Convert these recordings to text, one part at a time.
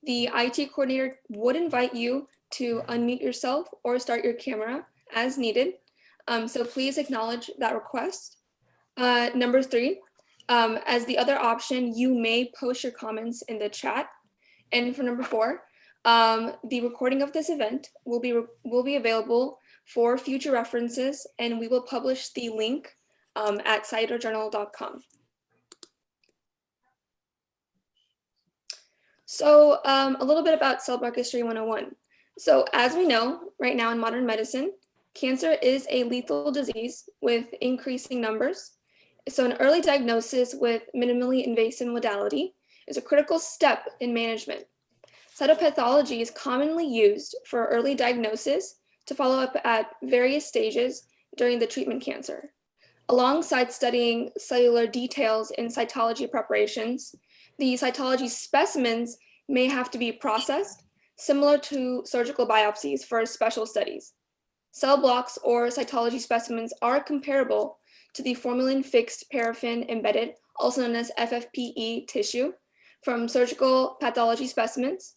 the IT coordinator would invite you to unmute yourself or start your camera as needed. So please acknowledge that request. Number 3, as the other option, you may post your comments in the chat. And for number 4, the recording of this event will be available for future references, and we will publish the link at cytojournal.com. So a little bit about CellBlockistry 101. So as we know, right now in modern medicine, cancer is a lethal disease with increasing numbers. So an early diagnosis with minimally invasive modality is a critical step in management. Cytopathology is commonly used for early diagnosis to follow up at various stages during the treatment cancer. Alongside studying cellular details in cytology preparations, the cytology specimens may have to be processed, similar to surgical biopsies for special studies. Cell blocks or cytology specimens are comparable to the formalin fixed paraffin embedded, also known as FFPE tissue, from surgical pathology specimens,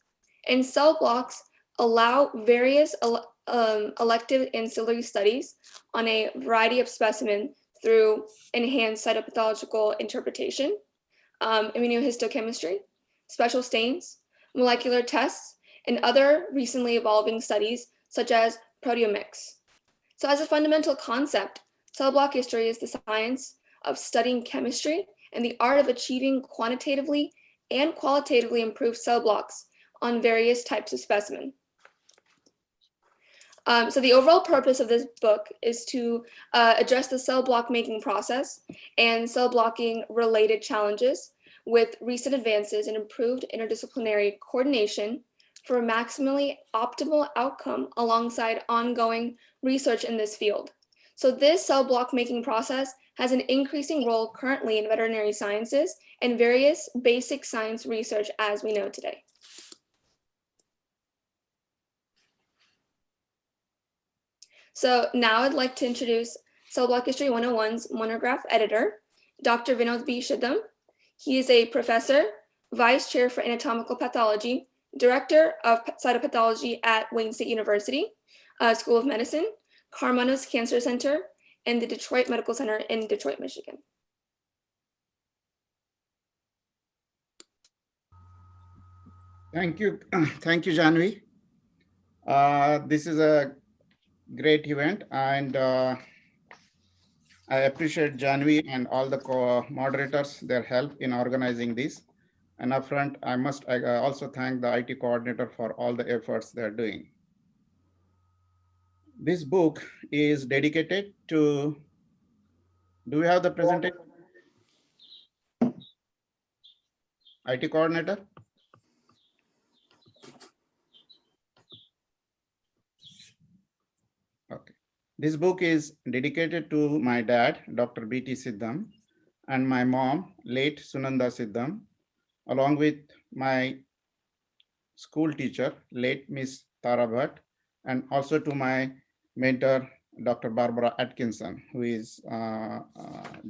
and cell blocks allow various elective ancillary studies on a variety of specimens through enhanced cytopathological interpretation, immunohistochemistry, special stains, molecular tests, and other recently evolving studies such as proteomics. So as a fundamental concept, CellBlockistry is the science of studying chemistry and the art of achieving quantitatively and qualitatively improved cell blocks on various types of specimen. So the overall purpose of this book is to address the cell block making process and cell blocking related challenges with recent advances in improved interdisciplinary coordination for a maximally optimal outcome alongside ongoing research in this field. So this cell block making process has an increasing role currently in veterinary sciences and various basic science research as we know today. So now I'd like to introduce CellBlockistry 101's monograph editor, Dr. Vinod B Shadham. He is a professor, vice chair for anatomical pathology, director of cytopathology at Wayne State University, School of Medicine, Karmanos Cancer Center, and the Detroit Medical Center in Detroit, Michigan. Thank you, Janvi. This is a great event, and I appreciate Janvi and all the moderators, their help in organizing this. And upfront, I also thank the IT coordinator for all the efforts they're doing. This book is dedicated to, do we have the presentation? IT coordinator? Okay. This book is dedicated to my dad, Dr. B.T. Siddham, and my mom, late Sunanda Siddham, along with my school teacher, late Miss Tara Bhatt, and also to my mentor, Dr. Barbara Atkinson, who is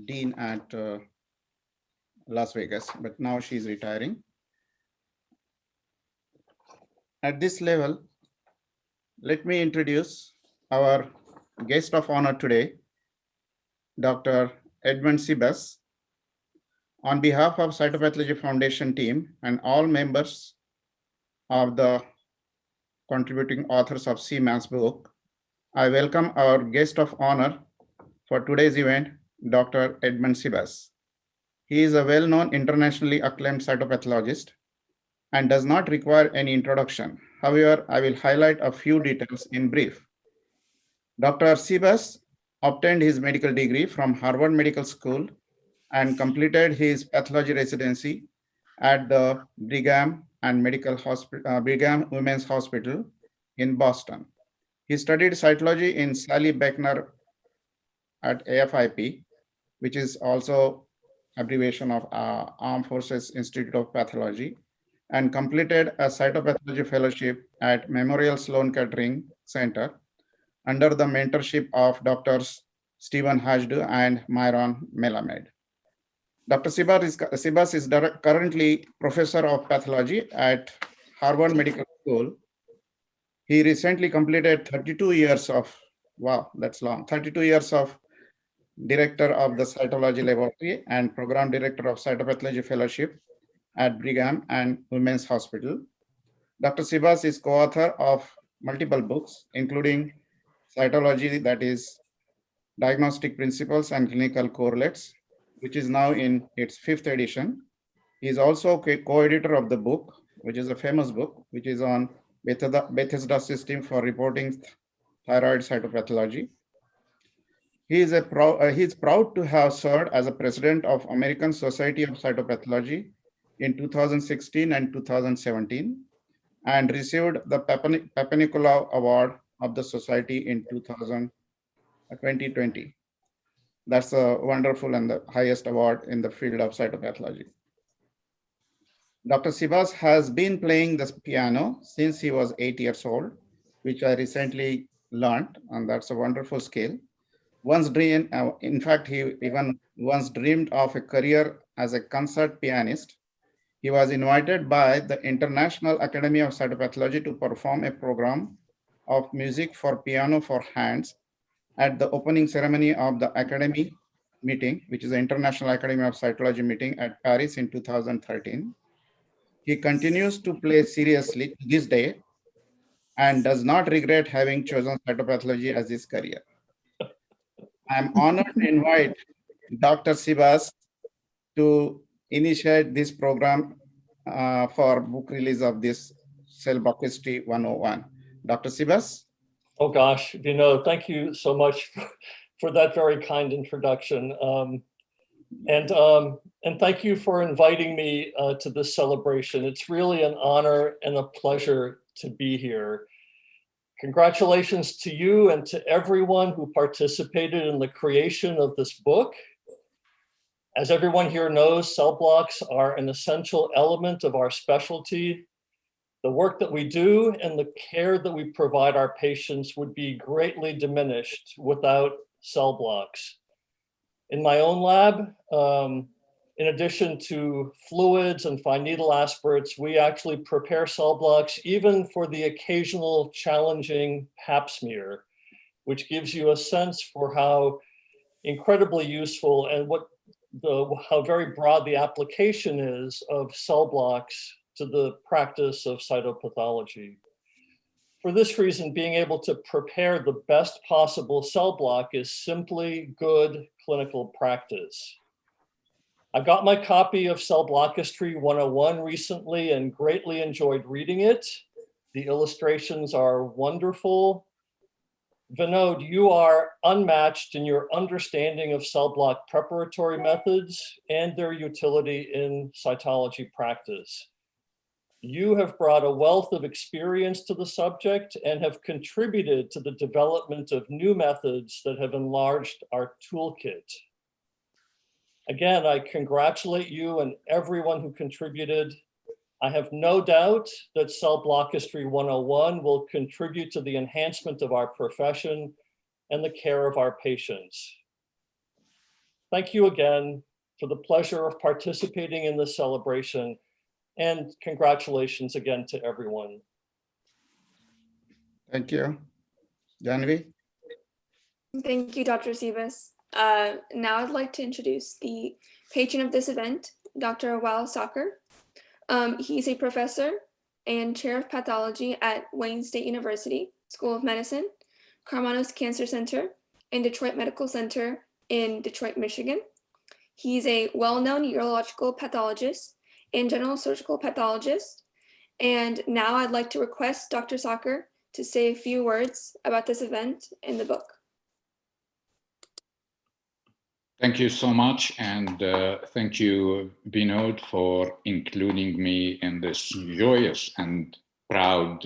Dean at Las Vegas, but now she's retiring. At this level, let me introduce our guest of honor today, Dr. Edward C Sivas. On behalf of Cytopathology Foundation team and all members of the contributing authors of CMAS book, I welcome our guest of honor for today's event, Dr. Edward C Sivas. He is a well-known internationally acclaimed cytopathologist and does not require any introduction. However, I will highlight a few details in brief. Dr. Sivas obtained his medical degree from Harvard Medical School and completed his pathology residency at the Brigham Women's Hospital in Boston. He studied cytology in Sally Beckner at AFIP, which is also abbreviation of Armed Forces Institute of Pathology, and completed a cytopathology fellowship at Memorial Sloan Kettering Center under the mentorship of Drs. Stephen Hajdu and Myron Melamed. Dr. Sivas is currently professor of pathology at Harvard Medical School. He recently completed 32 years of, wow, that's long, 32 years of director of the cytology laboratory and program director of cytopathology fellowship at Brigham and Women's Hospital. Dr. Sivas is co-author of multiple books, including Cytology, that is Diagnostic Principles and Clinical Correlates, which is now in its 5th edition. He is also co-editor of the book, which is a famous book, which is on Bethesda system for reporting thyroid cytopathology. He is proud to have served as a president of American Society of Cytopathology in 2016 and 2017, and received the Papanicolaou Award of the Society in 2020. That's a wonderful and the highest award in the field of cytopathology. Dr. Sivas has been playing the piano since he was 8 years old, which I recently learned, and that's a wonderful skill. In fact, he even once dreamed of a career as a concert pianist. He was invited by the International Academy of Cytopathology to perform a program of music for piano for hands at the opening ceremony of the Academy meeting, which is the International Academy of Cytology meeting at Paris in 2013. He continues to play seriously to this day and does not regret having chosen cytopathology as his career. I'm honored to invite Dr. Sivas to initiate this program for book release of this CellBlockistry 101. Dr. Sivas? Oh gosh, Vinod, thank you so much for that very kind introduction. And thank you for inviting me to this celebration. It's really an honor and a pleasure to be here. Congratulations to you and to everyone who participated in the creation of this book. As everyone here knows, cell blocks are an essential element of our specialty. The work that we do and the care that we provide our patients would be greatly diminished without cell blocks. In my own lab, in addition to fluids and fine needle aspirates, we actually prepare cell blocks even for the occasional challenging pap smear, which gives you a sense for how incredibly useful and how very broad the application is of cell blocks to the practice of cytopathology. For this reason, being able to prepare the best possible cell block is simply good clinical practice. I got my copy of CellBlockistry 101 recently and greatly enjoyed reading it. The illustrations are wonderful. Vinod, you are unmatched in your understanding of cell block preparatory methods and their utility in cytology practice. You have brought a wealth of experience to the subject and have contributed to the development of new methods that have enlarged our toolkit. Again, I congratulate you and everyone who contributed. I have no doubt that CellBlockistry 101 will contribute to the enhancement of our profession and the care of our patients. Thank you again for the pleasure of participating in this celebration, and congratulations again to everyone. Thank you. Janvi? Thank you, Dr. Sivas. Now I'd like to introduce the patron of this event, Dr. Wal Sacher. He's a professor and chair of pathology at Wayne State University School of Medicine, Karmanos Cancer Center, and Detroit Medical Center in Detroit, Michigan. He's a well-known urological pathologist and general surgical pathologist. And now I'd like to request Dr. Sacher to say a few words about this event and the book. Thank you so much, and thank you, Vinod, for including me in this joyous and proud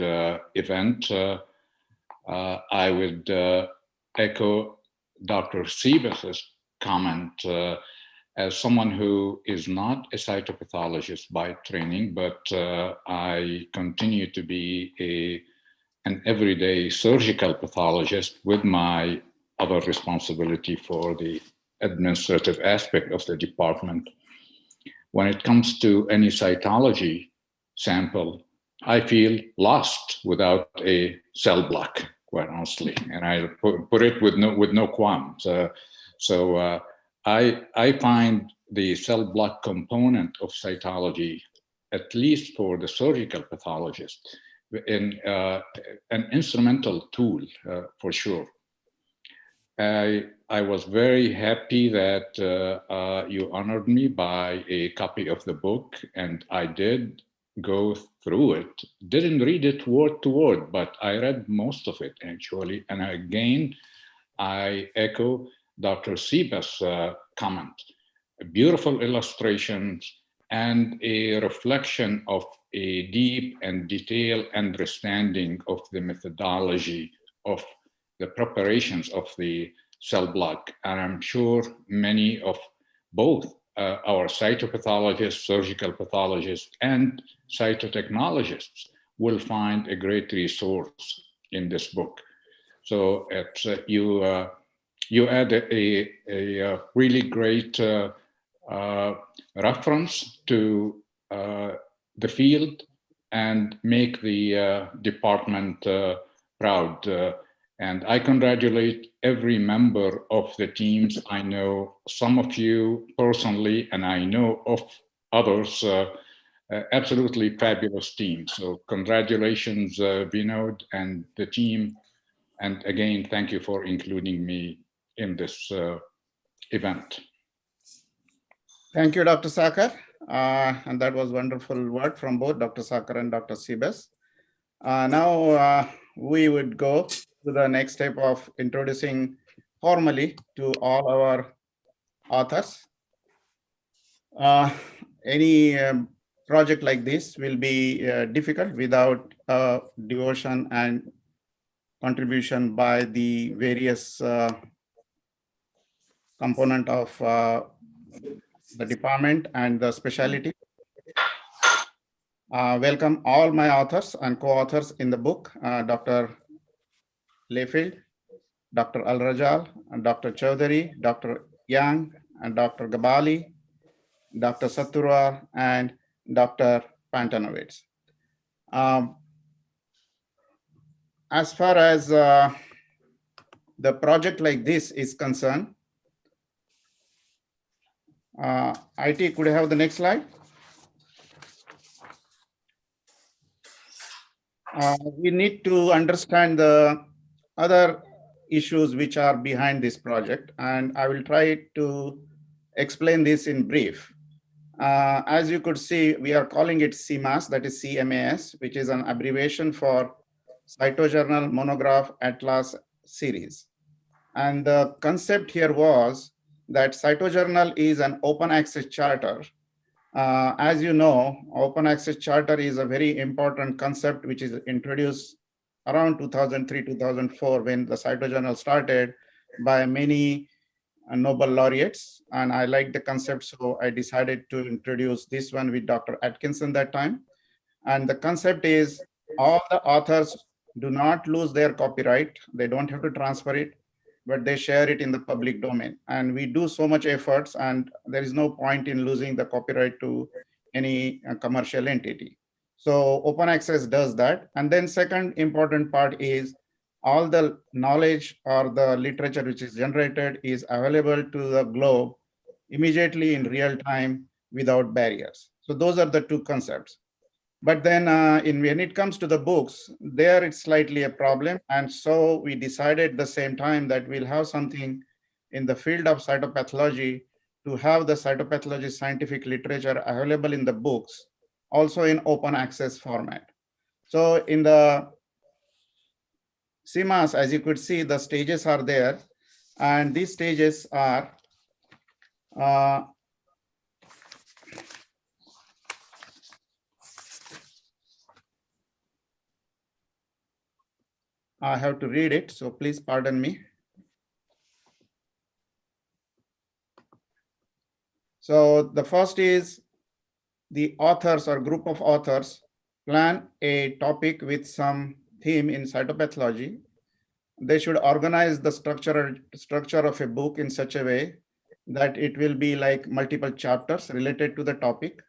event. I would echo Dr. Sivas' comment as someone who is not a cytopathologist by training, but I continue to be an everyday surgical pathologist with my other responsibility for the administrative aspect of the department. when it comes to any cytology sample, I feel lost without a cell block, quite honestly, and I put it with no qualms. I find the cell block component of cytology, at least for the surgical pathologist, in an instrumental tool for sure. I was very happy that you honored me by a copy of the book, and I did go through it. Didn't read it word to word, but I read most of it actually. And again, I echo Dr. Sivas' comment. Beautiful illustrations and a reflection of a deep and detailed understanding of the methodology of the preparations of the cell block. And I'm sure many of both our cytopathologists, surgical pathologists, and cytotechnologists will find a great resource in this book. So it's, you add a really great reference to the field and make the department proud. And I congratulate every member of the teams. I know some of you personally, and I know of others, absolutely fabulous team. So congratulations, Vinod and the team. And again, thank you for including me in this event. Thank you, Dr. Sakar. And that was wonderful word from both Dr. Sakar and Dr. Sivas. Now we would go to the next step of introducing formally to all our authors. Any project like this will be difficult without devotion and contribution by the various component of the department and the specialty. Welcome all my authors and co-authors in the book, Dr. Layfield, Dr. Al-Rajal, and Dr. Chowdhury, Dr. Yang, and Dr. Gabali, Dr. Saturwa, and Dr. Pantanovitz. As far as the project like this is concerned, IT, could I have the next slide? We need to understand the other issues which are behind this project, and I will try to explain this in brief. As you could see, we are calling it CMAS, that is CMAS, which is an abbreviation for CytoJournal Monograph Atlas Series. And the concept here was that CytoJournal is an open access charter. As you know, open access charter is a very important concept which is introduced around 2003, 2004 when the CytoJournal started by many Nobel laureates. And I liked the concept, so I decided to introduce this one with Dr. Atkinson that time. And the concept is all the authors do not lose their copyright. They don't have to transfer it, but they share it in the public domain. And we do so much efforts, and there is no point in losing the copyright to any commercial entity. So open access does that. And then second important part is all the knowledge or the literature which is generated is available to the globe immediately in real time without barriers. So those are the two concepts. But then when it comes to the books, there it's slightly a problem. And so we decided at the same time that we'll have something in the field of cytopathology to have the cytopathology scientific literature available in the books, also in open access format. So in the CMAS, as you could see, the stages are there. And these stages are I have to read it, so please pardon me. So the first is the authors or group of authors plan a topic with some theme in cytopathology. They should organize the structure of a book in such a way that it will be like multiple chapters related to the topic.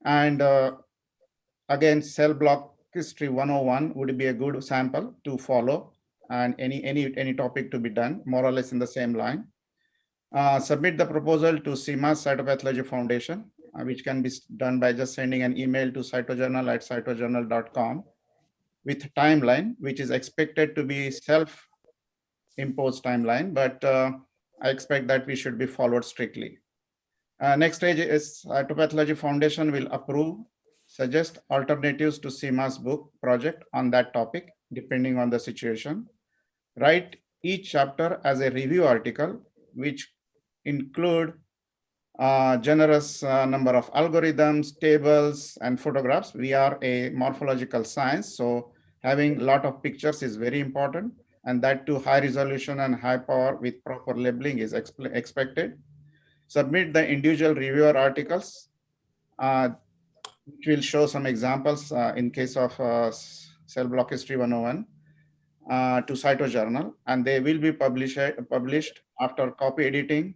And again, CellBlockistry 101 would be a good sample to follow, and any topic to be done more or less in the same line. Submit the proposal to CMAS Cytopathology Foundation, which can be done by just sending an email to cytojournal@cytojournal.com with timeline, which is expected to be self-imposed timeline, but I expect that we should be followed strictly. Next stage is Cytopathology Foundation will approve, suggest alternatives to CMAS book project on that topic, depending on the situation. Write each chapter as a review article, which include generous number of algorithms, tables, and photographs. We are a morphological science, so having a lot of pictures is very important, and that too high resolution and high power with proper labeling is expected. Submit the individual reviewer articles, which will show some examples in case of CellBlockistry 101 to CytoJournal, and they will be published after copy editing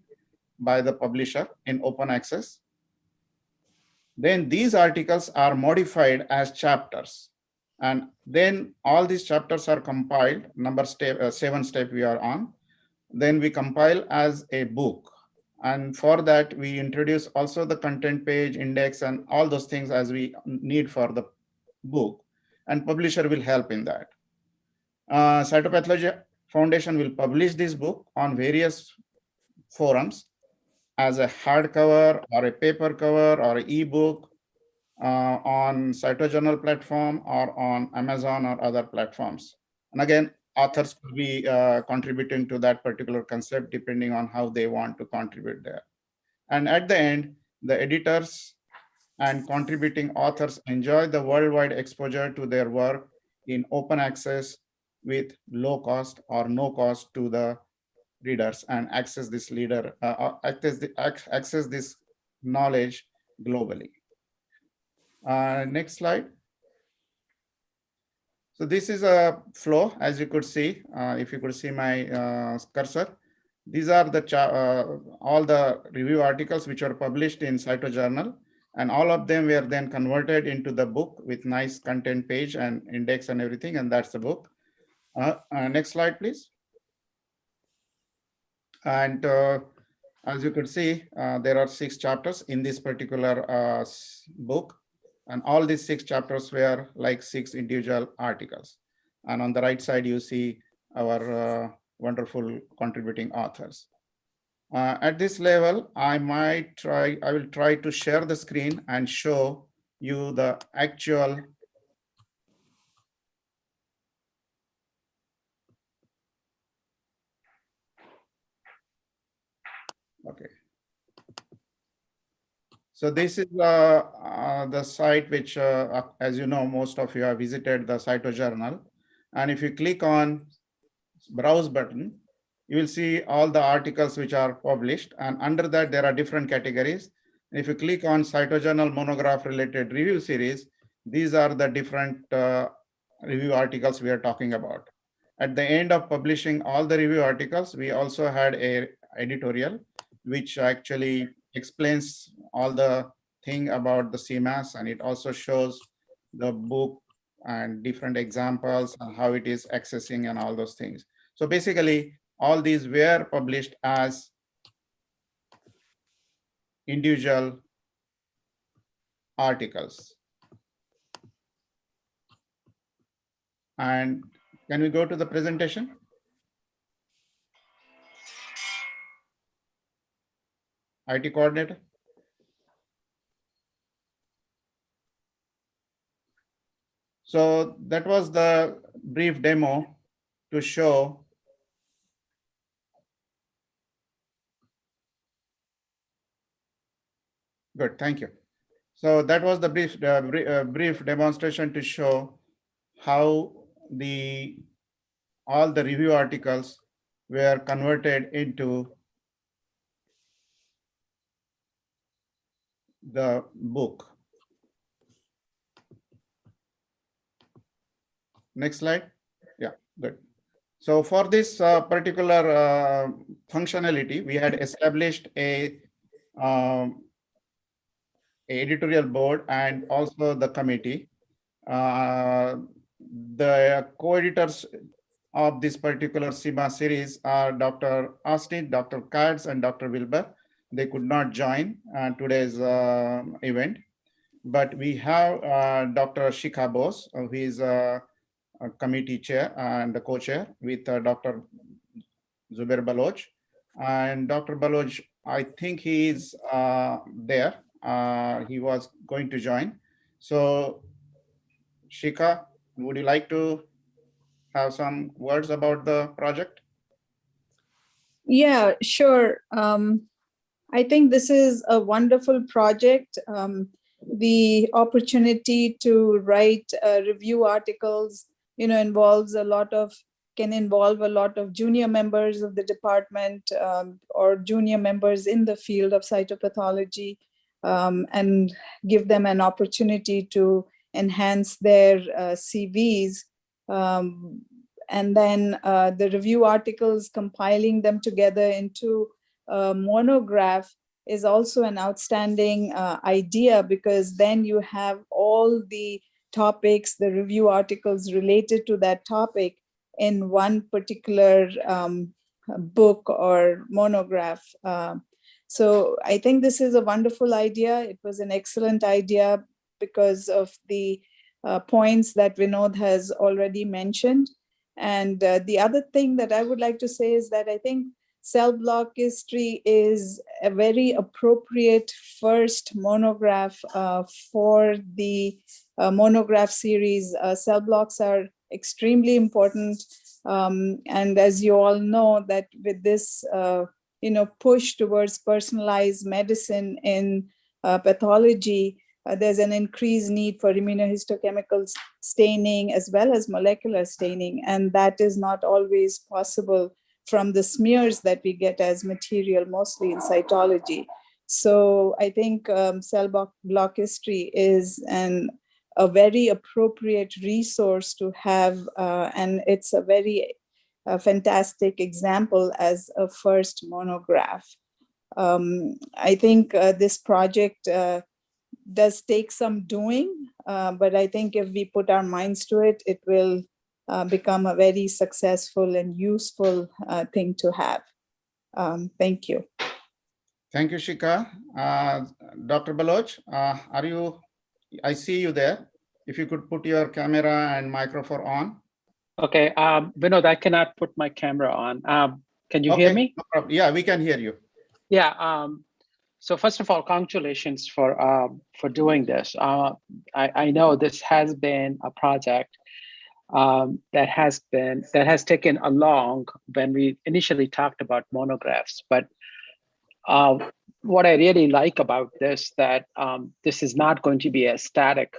by the publisher in open access. Then these articles are modified as chapters, and then all these chapters are compiled, 7 step we are on. Then we compile as a book. And for that, we introduce also the content page, index, and all those things as we need for the book. And publisher will help in that. Cytopathology Foundation will publish this book on various forums as a hardcover or a paper cover or an ebook on CytoJournal platform or on Amazon or other platforms. And again, authors will be contributing to that particular concept depending on how they want to contribute there. And at the end, the editors and contributing authors enjoy the worldwide exposure to their work in open access with low cost or no cost to the readers, and access this access this knowledge globally. Next slide. So this is a flow, as you could see, if you could see my cursor. These are the all the review articles which are published in CytoJournal, and all of them were then converted into the book with nice content page and index and everything, and that's the book. Next slide, please. And as you could see, there are 6 chapters in this particular book. And all these 6 chapters were like 6 individual articles. And on the right side, you see our wonderful contributing authors. At this level, I will try to share the screen and show you the actual okay. So this is the site which, as you know, most of you have visited the CytoJournal. And if you click on browse button, you will see all the articles which are published. And under that, there are different categories. And if you click on CytoJournal monograph related review series, these are the different review articles we are talking about. At the end of publishing all the review articles, we also had a editorial, which actually explains all the thing about the CMAS, and it also shows the book and different examples and how it is accessing and all those things. So basically, all these were published as individual articles. And can we go to the presentation? IT coordinator. So that was the brief demo to show good, thank you. So that was the brief demonstration to show how all the review articles were converted into the book. Next slide. Yeah, good. So for this particular functionality, we had established a editorial board and also the committee. The co-editors of this particular CMAS series are Dr. Austin, Dr. Katz, and Dr. Wilbur. They could not join today's event, but we have Dr. Shikha Bose, who is a committee chair and the co-chair with Dr. Zubair Baloch. And Dr. Baloch, I think he is there. He was going to join. So Shikha, would you like to have some words about the project? Yeah, sure. I think this is a wonderful project. The opportunity to write review articles, can involve a lot of junior members of the department or junior members in the field of cytopathology, and give them an opportunity to enhance their CVs. And then the review articles, compiling them together into a monograph is also an outstanding idea, because then you have all the topics, the review articles related to that topic in one particular book or monograph. So I think this is a wonderful idea. It was an excellent idea because of the points that Vinod has already mentioned. And the other thing that I would like to say is that I think CellBlockistry is a very appropriate first monograph for the monograph series. Cell blocks are extremely important. And as you all know, that with this push towards personalized medicine in pathology, there's an increased need for immunohistochemical staining as well as molecular staining, and that is not always possible from the smears that we get as material, mostly in cytology. So I think CellBlockistry is a very appropriate resource to have, and it's a very fantastic example as a first monograph. I think this project does take some doing, but I think if we put our minds to it, it will become a very successful and useful thing to have. Thank you. Thank you, Shikha. Dr. Baloch, I see you there. If you could put your camera and microphone on. Okay, Vinod, I cannot put my camera on. Can you hear me? No problem. Yeah, we can hear you. Yeah. So first of all, congratulations for doing this. I know this has been a project that has taken a long when we initially talked about monographs. But what I really like about this, that this is not going to be a static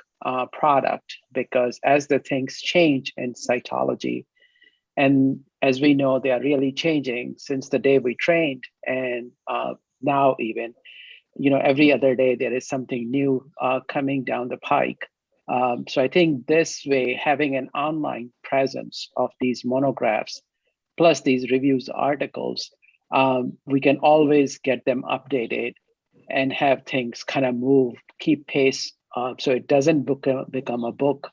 product, because as the things change in cytology, and as we know, they are really changing since the day we trained, and now even, every other day there is something new coming down the pike. So I think this way, having an online presence of these monographs, plus these reviews articles, we can always get them updated and have things kind of move, keep pace, so it doesn't become a book,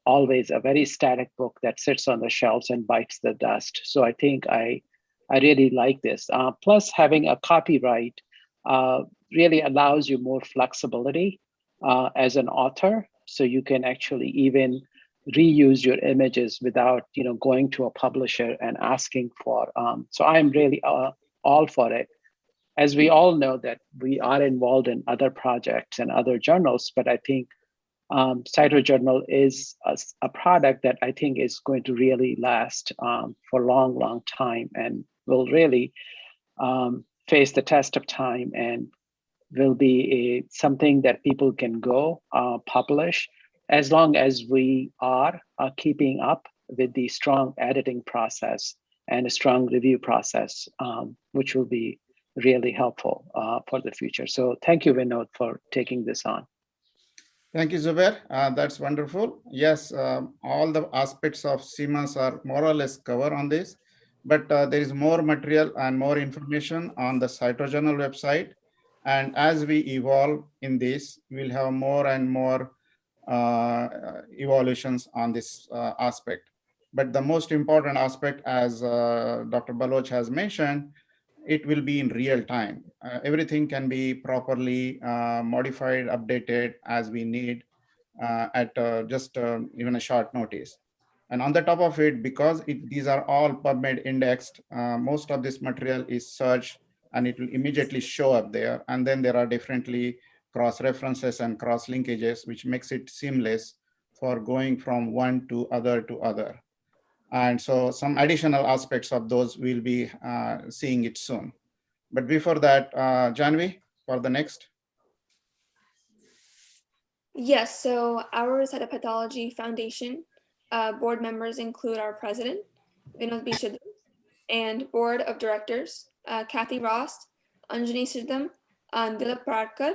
always a very static book that sits on the shelves and bites the dust. So I think I really like this. Plus, having a copyright really allows you more flexibility as an author. So you can actually even reuse your images without going to a publisher and asking for. So I'm really all for it. As we all know that we are involved in other projects and other journals, but I think CytoJournal is a product that I think is going to really last for a long, long time, and will really face the test of time, and will be something that people can go publish, as long as we are keeping up with the strong editing process and a strong review process, which will be really helpful for the future. So thank you, Vinod, for taking this on. Thank you, Zubair. That's wonderful. Yes, all the aspects of CMAS are more or less covered on this, but there is more material and more information on the CytoJournal website. And as we evolve in this, we'll have more and more evolutions on this aspect. But the most important aspect, as Dr. Baloch has mentioned, it will be in real time. Everything can be properly modified, updated as we need at just even a short notice. And on the top of it, because these are all PubMed indexed, most of this material is searched and it will immediately show up there. And then there are differently cross references and cross linkages, which makes it seamless for going from one to other to other. And so some additional aspects of those we'll be seeing it soon. But before that, Janvi, for the next. Yes, so our Cytopathology Foundation board members include our president, Vinod B Shadham, and board of directors, Kathy Rost, Anjani Siddham, Dilip Paradkar,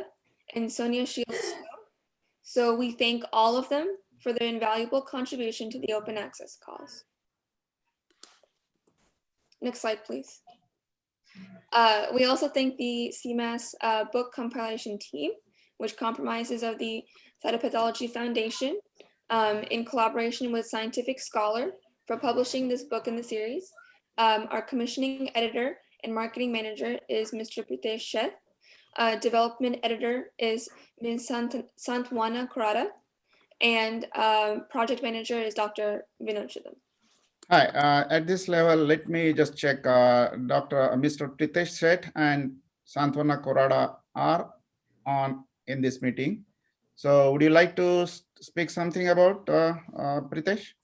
and Sonia Shields. So we thank all of them for their invaluable contribution to the open access cause. Next slide, please. We also thank the CMAS book compilation team, which comprises of the Cytopathology Foundation in collaboration with Scientific Scholar for publishing this book in the series. Our commissioning editor and marketing manager is Mr. Pritesh Sheth. Development editor is Ms. Santwana Kurata, and project manager is Dr. Vinod Shadham. Hi, at this level, let me just check Mr. Pritesh Sheth and Santwana Kurata are on in this meeting. So would you like to speak something about Pritesh?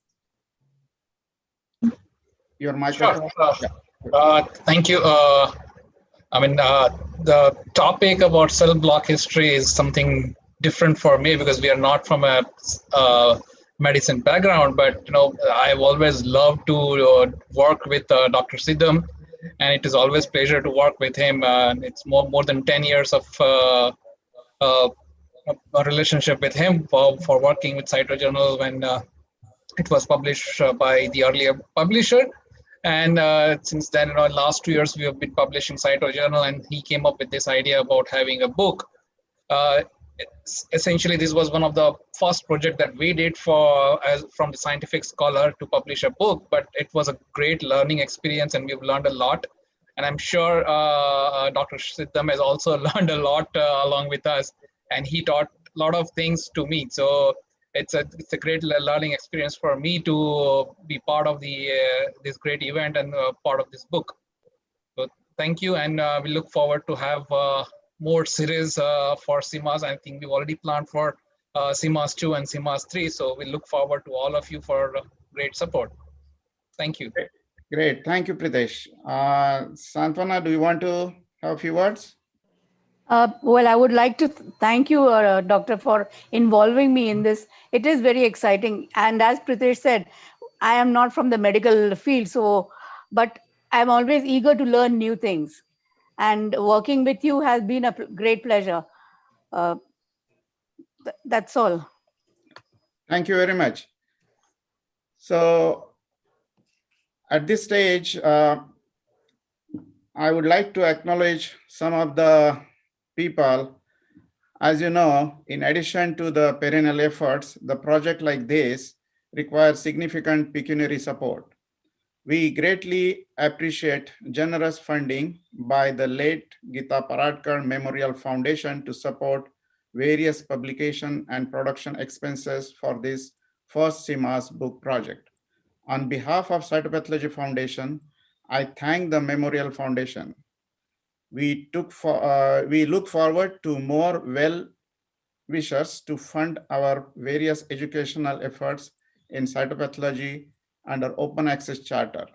Your microphone. Sure. Thank you. The topic about cell block history is something different for me because we are not from a medicine background, but I've always loved to work with Dr. Sivas, and it is always a pleasure to work with him. It's more than 10 years of a relationship with him for working with CytoJournal when it was published by the earlier publisher. And since then, last 2 years, we have been publishing CytoJournal, and he came up with this idea about having a book. Essentially, this was one of the first projects that we did from the Scientific Scholar to publish a book, but it was a great learning experience and we've learned a lot. And I'm sure Dr. Siddham has also learned a lot along with us, and he taught a lot of things to me. So it's a great learning experience for me to be part of this great event and part of this book. So thank you, and we look forward to have more series for CMAS. I think we've already planned for CMAS 2 and CMAS 3. So we look forward to all of you for great support. Thank you. Great. Thank you, Pritesh. Santwana, do you want to have a few words? Well, I would like to thank you, Doctor, for involving me in this. It is very exciting. And as Pritesh said, I am not from the medical field, but I'm always eager to learn new things. And working with you has been a great pleasure. That's all. Thank you very much. So at this stage, I would like to acknowledge some of the people. As you know, in addition to the perennial efforts, the project like this requires significant pecuniary support. We greatly appreciate generous funding by the late Gita Paradkar Memorial Foundation to support various publication and production expenses for this first CMAS book project. On behalf of Cytopathology Foundation, I thank the Memorial Foundation. We look forward to more well-wishers to fund our various educational efforts in cytopathology under open access charter.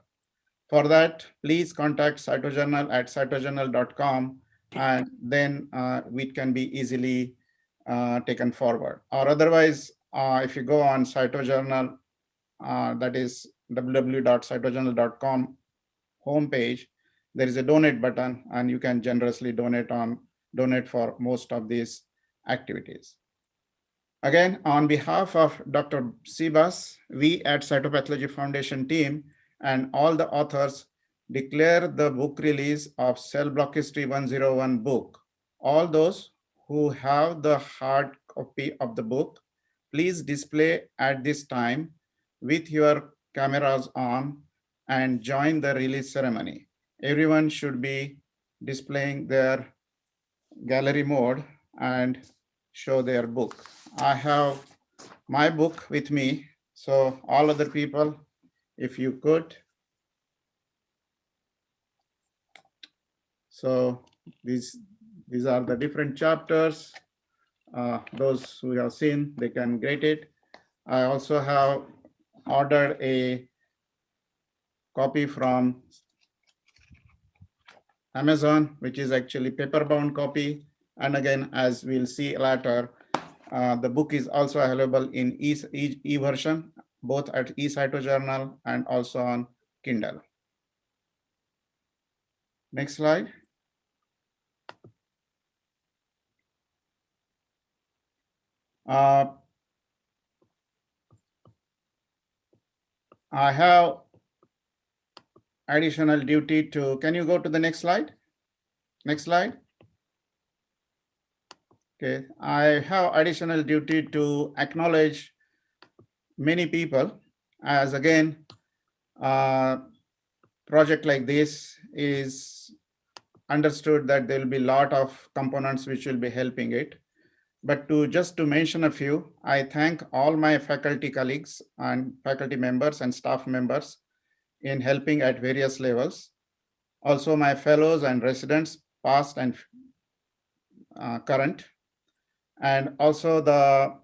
For that, please contact CytoJournal at cytojournal.com, and then we can be easily taken forward. Or otherwise, if you go on CytoJournal, that is www.cytojournal.com homepage, there is a donate button, and you can generously donate for most of these activities. Again, on behalf of Dr. Sivas, we at Cytopathology Foundation team and all the authors declare the book release of CellBlockistry 101 book. All those who have the hard copy of the book, please display at this time with your cameras on and join the release ceremony. Everyone should be displaying their gallery mode and show their book. I have my book with me. So all other people, if you could. So these are the different chapters. Those who have seen, they can get it. I also have ordered a copy from Amazon, which is actually paper-bound copy. And again, as we'll see later, the book is also available in e-version, both at CytoJournal and also on Kindle. Next slide. I have additional duty to, can you go to the next slide? Next slide. Okay, I have additional duty to acknowledge many people, as again, project like this is understood that there will be a lot of components which will be helping it. But just to mention a few, I thank all my faculty colleagues and faculty members and staff members in helping at various levels. Also my fellows and residents, past and current, and also the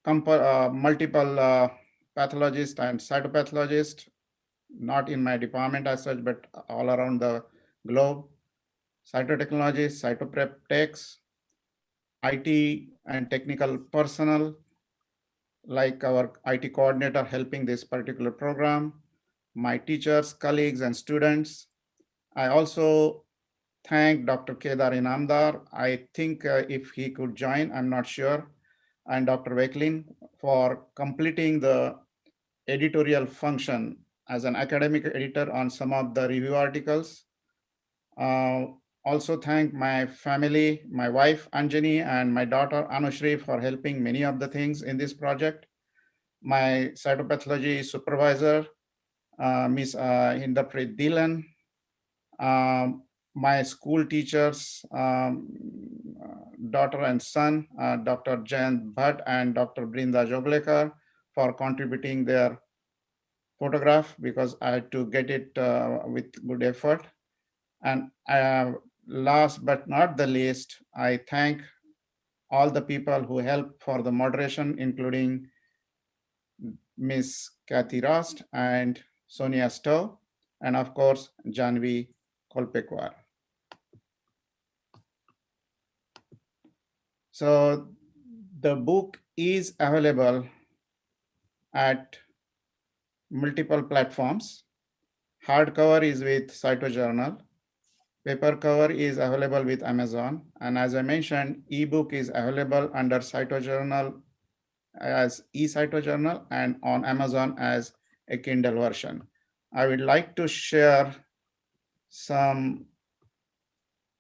multiple pathologists and cytopathologists, not in my department as such, but all around the globe, cytotechnologists, cytoprep techs, IT and technical personnel, like our IT coordinator helping this particular program, my teachers, colleagues, and students. I also thank Dr. Kedar Inamdar. I think if he could join, I'm not sure, and Dr. Weklin for completing the editorial function as an academic editor on some of the review articles. Also thank my family, my wife Anjani and my daughter Anushri for helping many of the things in this project. My cytopathology supervisor, Ms. Hinderpreet Dhilan, my school teachers, daughter and son, Dr. Jayant Bhatt and Dr. Brinda Joglekar for contributing their photograph because I had to get it with good effort. And last but not the least, I thank all the people who helped for the moderation, including Ms. Kathy Rost and Sonia Stowe, and of course, Janvi Kolpekwar. So the book is available at multiple platforms. Hardcover is with CytoJournal. Paper cover is available with Amazon. And as I mentioned, ebook is available under CytoJournal as eCytoJournal and on Amazon as a Kindle version. I would like to share some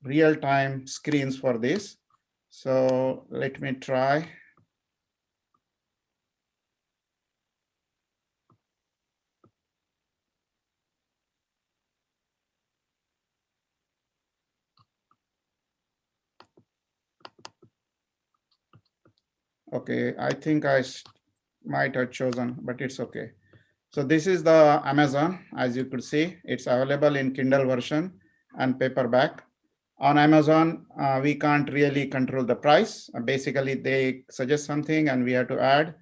real-time screens for this. So let me try. Okay, I think I might have chosen, but it's okay. So this is the Amazon, as you could see, it's available in Kindle version and paperback. On Amazon, we can't really control the price. Basically, they suggest something and we have to add,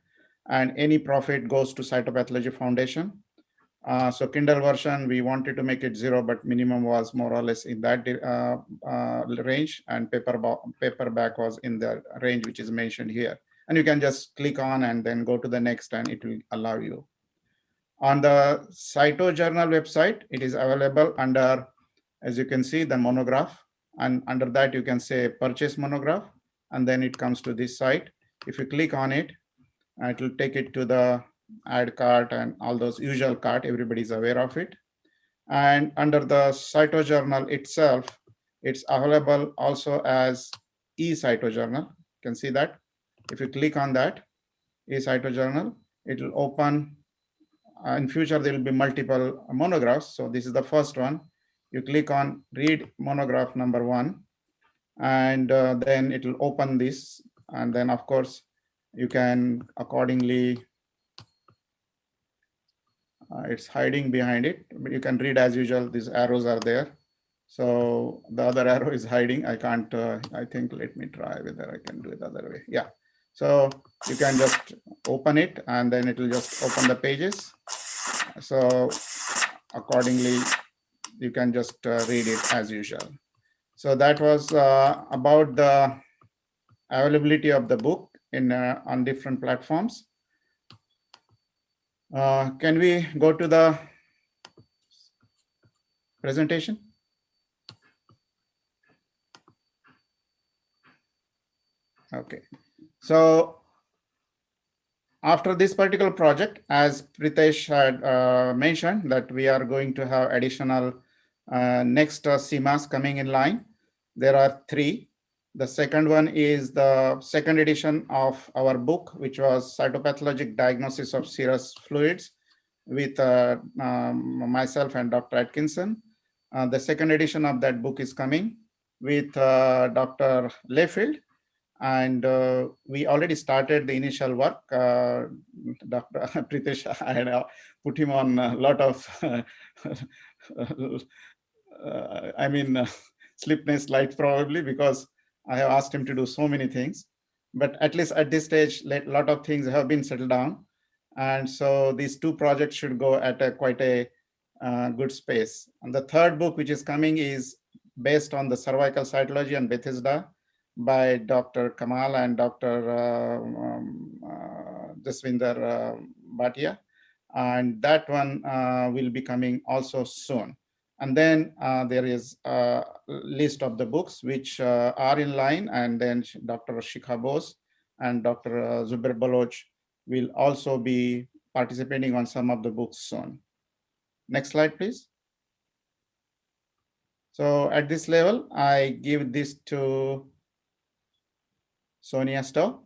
and any profit goes to Cytopathology Foundation. So Kindle version, we wanted to make it 0, but minimum was more or less in that range, and paperback was in the range which is mentioned here. And you can just click on and then go to the next, and it will allow you. On the CytoJournal website, it is available under, as you can see, the monograph, and under that you can say purchase monograph. and then it comes to this site. If you click on it, it will take it to the add cart and all those usual cart. Everybody's aware of it. And under the CytoJournal itself, it's available also as e-CytoJournal. You can see that. If you click on that e-CytoJournal, it will open. In future, there will be multiple monographs. So this is the first one. You click on read monograph number 1, and then it will open this. And then, of course, you can accordingly, it's hiding behind it, but you can read as usual. These arrows are there. So the other arrow is hiding. I can't, I think, let me try whether I can do it the other way. Yeah. So you can just open it and then it will just open the pages. So accordingly, you can just read it as usual. So that was about the availability of the book in on different platforms. Can we go to the presentation? Okay. So after this particular project, as Pritesh had mentioned, that we are going to have additional next CMAS coming in line. There are 3. The second one is the second edition of our book, which was Cytopathologic Diagnosis of Serous Fluids with myself and Dr. Atkinson. The second edition of that book is coming with Dr. Layfield. And we already started the initial work. Dr. Pritesh, I had put him on a lot of, sleepless nights probably, because I have asked him to do so many things. But at least at this stage, a lot of things have been settled down. And so these 2 projects should go at quite a good space. And the third book, which is coming, is based on the cervical cytology and Bethesda by Dr. Kamal and Dr. Jaswinder Bhatia. And that one will be coming also soon. And then there is a list of the books which are in line, and then Dr. Shikha Bose and Dr. Zubair Baloch will also be participating on some of the books soon. Next slide, please. So at this level, I give this to Sonia Stowe.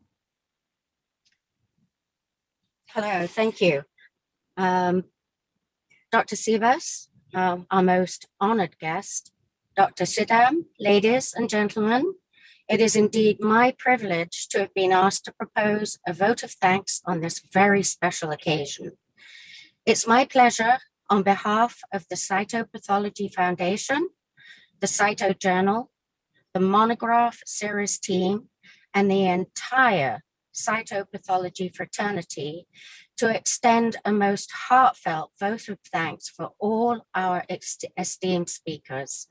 Hello, thank you. Dr. Sivas, our most honored guest, Dr. Shadham, ladies and gentlemen, it is indeed my privilege to have been asked to propose a vote of thanks on this very special occasion. It's my pleasure, on behalf of the Cytopathology Foundation, the CytoJournal, the Monograph Series team, and the entire cytopathology fraternity, to extend a most heartfelt vote of thanks for all our esteemed speakers.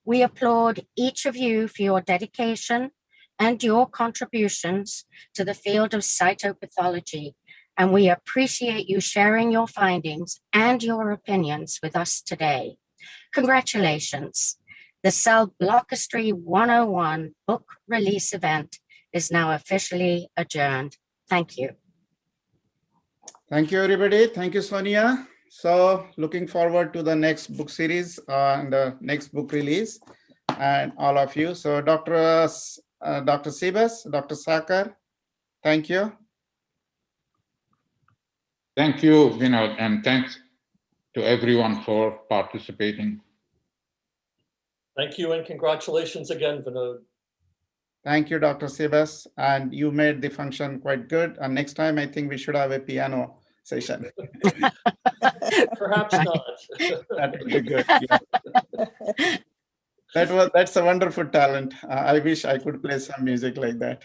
We applaud each of you for your dedication and your contributions to the field of cytopathology, and we appreciate you sharing your findings and your opinions with us today. Congratulations. The CellBlockistry 101 book release event is now officially adjourned. Thank you. Thank you, everybody. Thank you, Sonia. So looking forward to the next book series and the next book release, and all of you. So Dr. Sivas, Dr. Sakar, thank you. Thank you, Vinod, and thanks to everyone for participating. Thank you and congratulations again, Vinod. Thank you, Dr. Sivas. And you made the function quite good. And next time, I think we should have a piano session. Perhaps not. That would be good. Yeah. That's a wonderful talent. I wish I could play some music like that.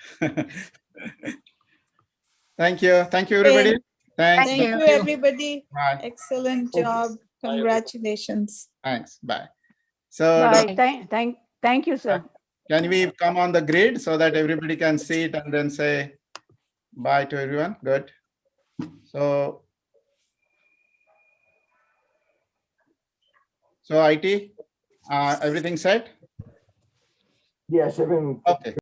Thank you. Thank you, everybody. Thanks. Thank you, everybody. Bye. Excellent job. Congratulations. Thanks. Bye. So Bye. Thank you, sir. Can we come on the grid so that everybody can see it and then say bye to everyone? Good. So IT, everything set? Yes, everything. Okay.